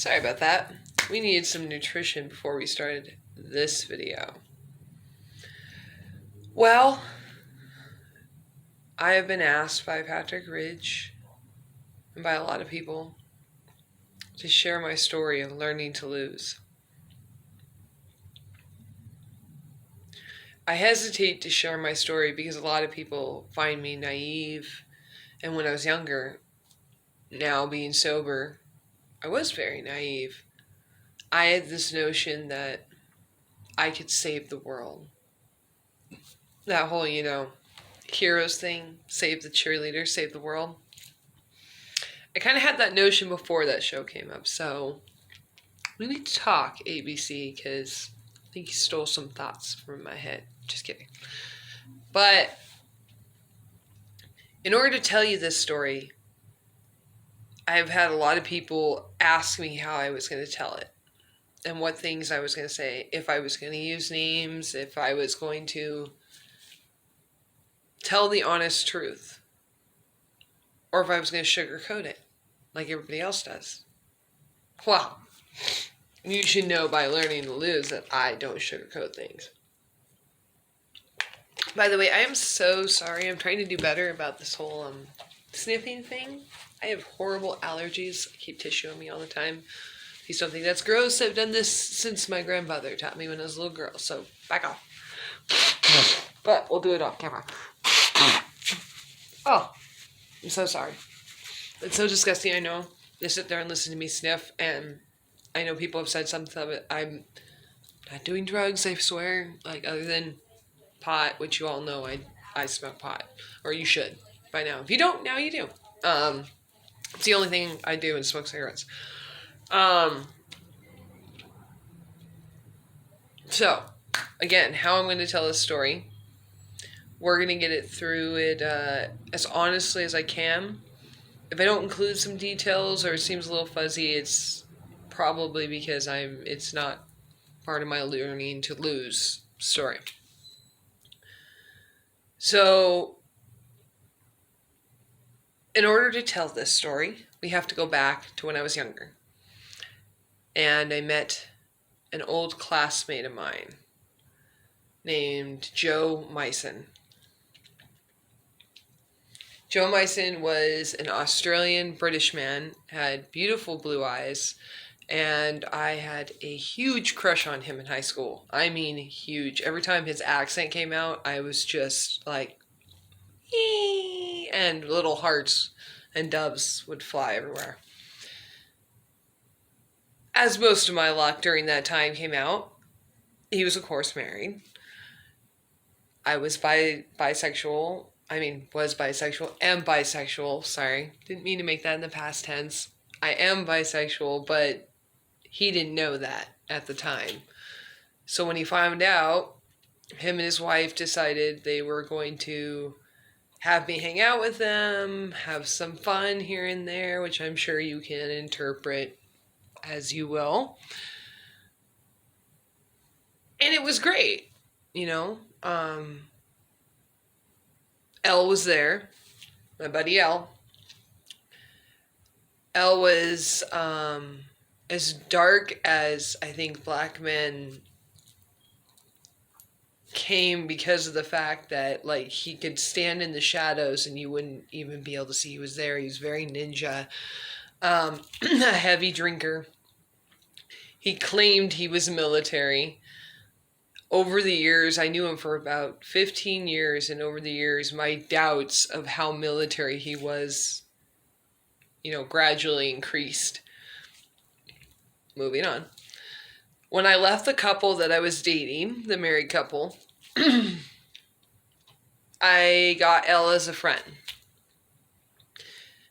Sorry about that. We needed some nutrition before we started this video. Well, I have been asked by Patrick Ridge and by a lot of people to share my story of learning to lose. I hesitate to share my story because a lot of people find me naive, and when I was younger, now being sober, I was very naive. I had this notion that I could save the world. That whole, heroes thing, save the cheerleader, save the world. I kind of had that notion before that show came up, so we need to talk, ABC, because I think you stole some thoughts from my head. Just kidding. But in order to tell you this story, I've had a lot of people ask me how I was going to tell it and what things I was going to say, if I was going to use names, if I was going to tell the honest truth, or if I was going to sugarcoat it like everybody else does. Well, you should know by learning to lose that I don't sugarcoat things. By the way, I am so sorry. I'm trying to do better about this whole sniffing thing. I have horrible allergies. I keep tissue on me all the time. Please don't think that's gross. I've done this since my grandmother taught me when I was a little girl, so back off. But we'll do it off camera. Oh, I'm so sorry. It's so disgusting, I know. They sit there and listen to me sniff, and I know people have said something of it. I'm not doing drugs, I swear. Like, other than pot, which you all know I smoke pot. Or you should, by now. If you don't, now you do. It's the only thing I do is smoke cigarettes. So, again, how I'm going to tell this story. We're going to get it through it as honestly as I can. If I don't include some details or it seems a little fuzzy, it's probably because it's not part of my learning to lose story. So, in order to tell this story, we have to go back to when I was younger. And I met an old classmate of mine named Joe Myson. Joe Myson was an Australian British man, had beautiful blue eyes, and I had a huge crush on him in high school. I mean, huge. Every time his accent came out, I was just like, ee, and little hearts and doves would fly everywhere. As most of my luck during that time came out, he was, of course, married. I was bisexual and bisexual. Sorry. Didn't mean to make that in the past tense. I am bisexual, but he didn't know that at the time. So when he found out, him and his wife decided they were going to have me hang out with them, have some fun here and there, which I'm sure you can interpret as you will. And it was great, Elle was there, my buddy Elle. Elle was as dark as I think black men came because of the fact that, like, he could stand in the shadows and you wouldn't even be able to see he was there. He was very ninja, a heavy drinker. He claimed he was military. Over the years, I knew him for about 15 years, and over the years, my doubts of how military he was, gradually increased. Moving on. When I left the couple that I was dating, the married couple, I got Elle as a friend.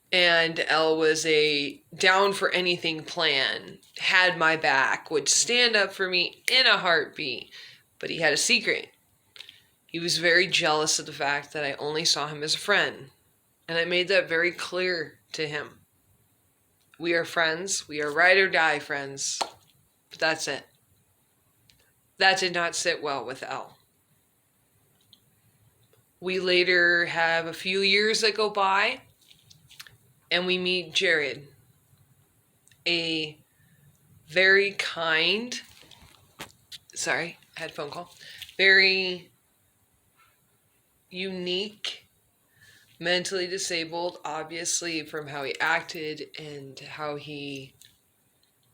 And Elle was a down for anything plan, had my back, would stand up for me in a heartbeat. But he had a secret. He was very jealous of the fact that I only saw him as a friend. And I made that very clear to him. We are friends. We are ride or die friends. But that's it. That did not sit well with Elle. We later have a few years that go by, and we meet Jared, a very kind. Sorry, I had a phone call. Very unique, mentally disabled, obviously, from how he acted and how he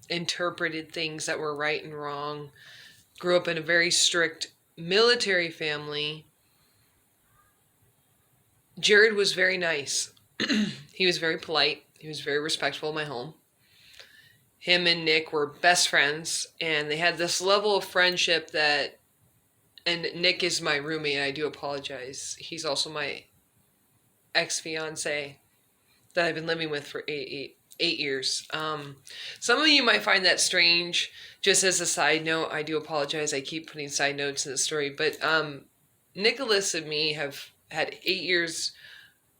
interpreted things that were right and wrong. Grew up in a very strict military family. Jared was very nice. He was very polite. He was very respectful in my home. Him and Nick were best friends, and they had this level of friendship that, and Nick is my roommate, I do apologize. He's also my ex-fiance that I've been living with for eight years. Some of you might find that strange. Just as a side note, I do apologize. I keep putting side notes in the story, but Nicholas and me have had 8 years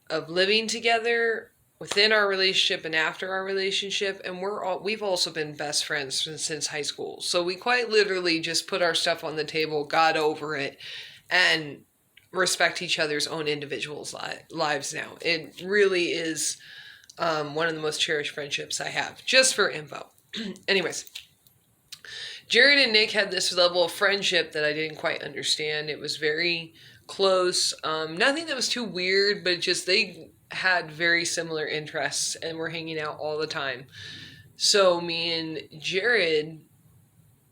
of living together within our relationship and after our relationship, and we've also been best friends since high school. So we quite literally just put our stuff on the table, got over it, and respect each other's own individuals' lives now. It really is one of the most cherished friendships I have, just for info. Anyways, Jared and Nick had this level of friendship that I didn't quite understand. It was very close. Nothing that was too weird, but just they had very similar interests and were hanging out all the time. So me and Jared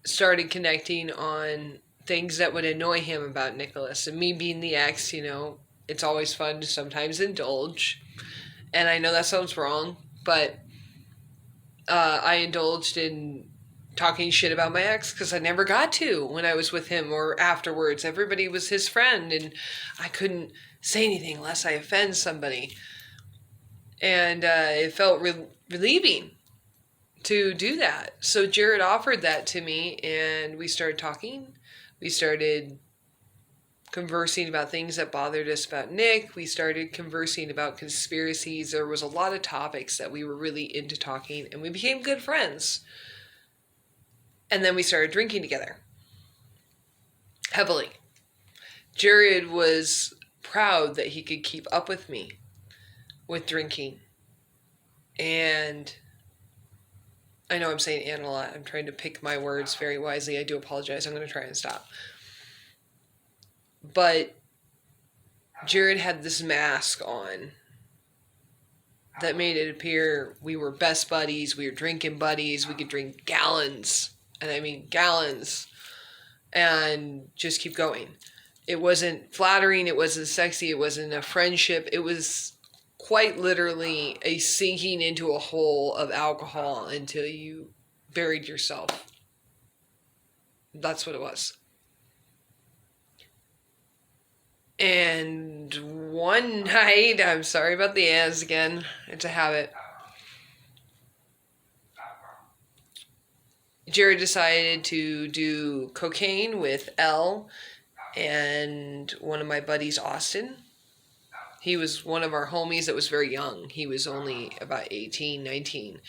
started connecting on things that would annoy him about Nicholas. And me being the ex, it's always fun to sometimes indulge. And I know that sounds wrong, but I indulged in talking shit about my ex because I never got to when I was with him or afterwards. Everybody was his friend, and I couldn't say anything lest I offend somebody. And it felt relieving to do that. So Jared offered that to me, and we started talking. We started conversing about things that bothered us about Nick. We started conversing about conspiracies. There was a lot of topics that we were really into talking, and we became good friends. And then we started drinking together. Heavily. Jared was proud that he could keep up with me with drinking. And I know I'm saying "and" a lot. I'm trying to pick my words very wisely. I do apologize. I'm going to try and stop. But Jared had this mask on that made it appear we were best buddies. We were drinking buddies. We could drink gallons. And I mean gallons. And just keep going. It wasn't flattering. It wasn't sexy. It wasn't a friendship. It was quite literally a sinking into a hole of alcohol until you buried yourself. That's what it was. And one night, I'm sorry about the "as" again. It's a habit. Jared decided to do cocaine with Elle and one of my buddies, Austin. He was one of our homies that was very young. He was only about 18, 19.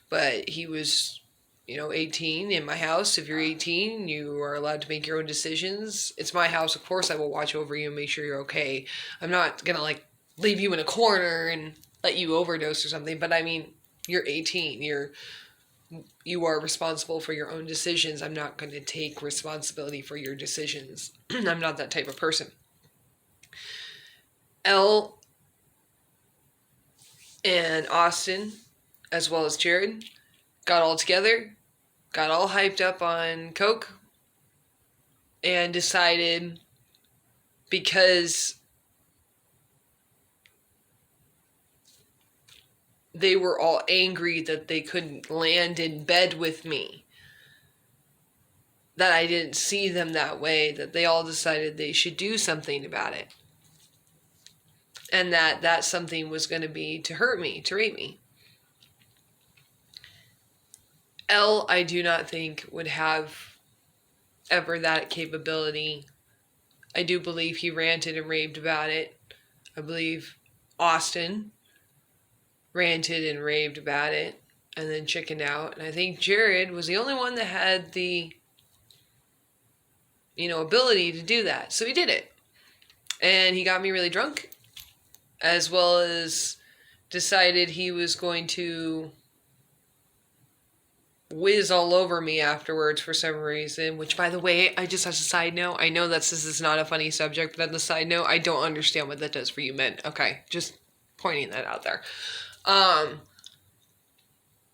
But he was, 18 in my house. If you're 18, you are allowed to make your own decisions. It's my house. Of course, I will watch over you and make sure you're okay. I'm not going to, leave you in a corner and let you overdose or something. But, you're 18. You are responsible for your own decisions. I'm not going to take responsibility for your decisions. I'm not that type of person. Elle and Austin, as well as Jared, got all together, got all hyped up on coke, and decided, because they were all angry that they couldn't land in bed with me, that I didn't see them that way, that they all decided they should do something about it. And that something was going to be to hurt me, to rape me. Elle, I do not think, would have ever that capability. I do believe he ranted and raved about it. I believe Austin ranted and raved about it and then chickened out. And I think Jared was the only one that had the, ability to do that. So he did it. And he got me really drunk, as well as decided he was going to whiz all over me afterwards for some reason, which, by the way, I just, as a side note, I know that this is not a funny subject, but on the side note, I don't understand what that does for you men. Okay, just pointing that out there.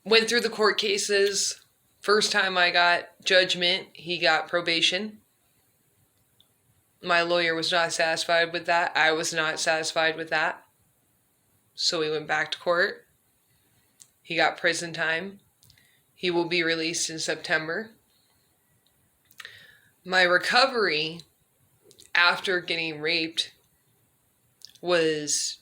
Went through the court cases. First time I got judgment, he got probation. My lawyer was not satisfied with that. I was not satisfied with that. So we went back to court. He got prison time. He will be released in September. My recovery after getting raped was